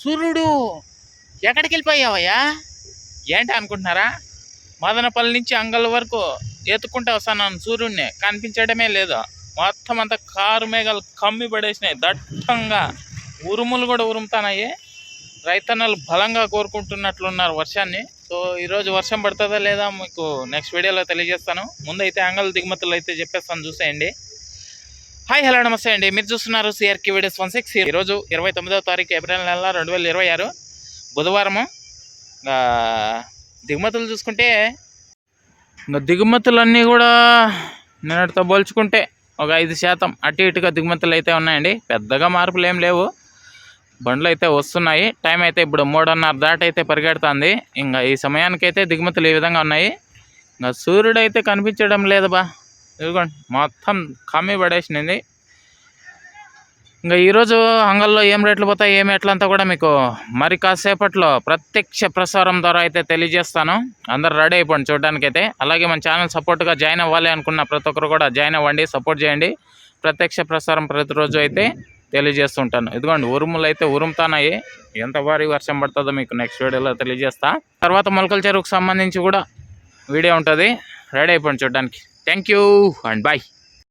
సూర్యుడు ఎక్కడికి వెళ్ళిపోయావయ్యా? ఏంటి అనుకుంటున్నారా? మదనపల్లి నుంచి అంగళ్ళ వరకు ఎత్తుకుంటూ వస్తాను సూర్యుడిని, కనిపించడమే లేదు. మొత్తం అంతా కారు మేఘాలు కమ్మి పడేసినాయి దట్టంగా. ఉరుములు కూడా ఉరుముతున్నాయి. రైతన్నలు బలంగా కోరుకుంటున్నట్లున్నారు వర్షాన్ని. సో ఈరోజు వర్షం పడుతుందా లేదా మీకు నెక్స్ట్ వీడియోలో తెలియజేస్తాను. ముందైతే అంగళ దిగుమతులు అయితే చెప్పేస్తాను, చూసేయండి. హాయ్ హలో నమస్తే అండి, మీరు చూస్తున్నారు సిఆర్కే వీడియోస్ 16. ఈరోజు 29వ తారీఖు ఏప్రిల్ నెల 2026 బుధవారము. దిగుమతులు చూసుకుంటే ఇంకా దిగుమతులన్నీ కూడా నిన్నటితో పోల్చుకుంటే ఒక 5% అటు ఇటుగా దిగుమతులు అయితే ఉన్నాయండి. పెద్దగా మార్పులు ఏం లేవు. బండ్లు అయితే వస్తున్నాయి. టైం అయితే ఇప్పుడు 3:30 దాటి అయితే పరిగెడుతుంది. ఇంకా ఈ సమయానికైతే దిగుమతులు ఈ విధంగా ఉన్నాయి. ఇంకా సూర్యుడు అయితే కనిపించడం లేదు బా, ఇదిగోండి మొత్తం కమ్మి పడేసినది. ఇంకా ఈరోజు అంగల్లో ఏం రేట్లు పోతాయి ఏమి ఎట్లంతా కూడా మీకు మరి కాసేపట్లో ప్రత్యక్ష ప్రసారం ద్వారా అయితే తెలియజేస్తాను. అందరు రెడీ అయిపోండి చూడడానికైతే. అలాగే మన ఛానల్ సపోర్ట్గా జాయిన్ అవ్వాలి అనుకున్న ప్రతి ఒక్కరు కూడా జాయిన్ అవ్వండి, సపోర్ట్ చేయండి. ప్రత్యక్ష ప్రసారం ప్రతిరోజు అయితే తెలియజేస్తుంటాను. ఇదిగోండి ఉరుములు అయితే ఉరుముతున్నాయి. ఎంత భారీ వర్షం పడుతుందో మీకు నెక్స్ట్ వీడియోలో తెలియజేస్తా. తర్వాత మొలకల చెరువుకు సంబంధించి కూడా వీడియో ఉంటుంది. రెడీ అయిపోండి చూడడానికి. Thank you and bye.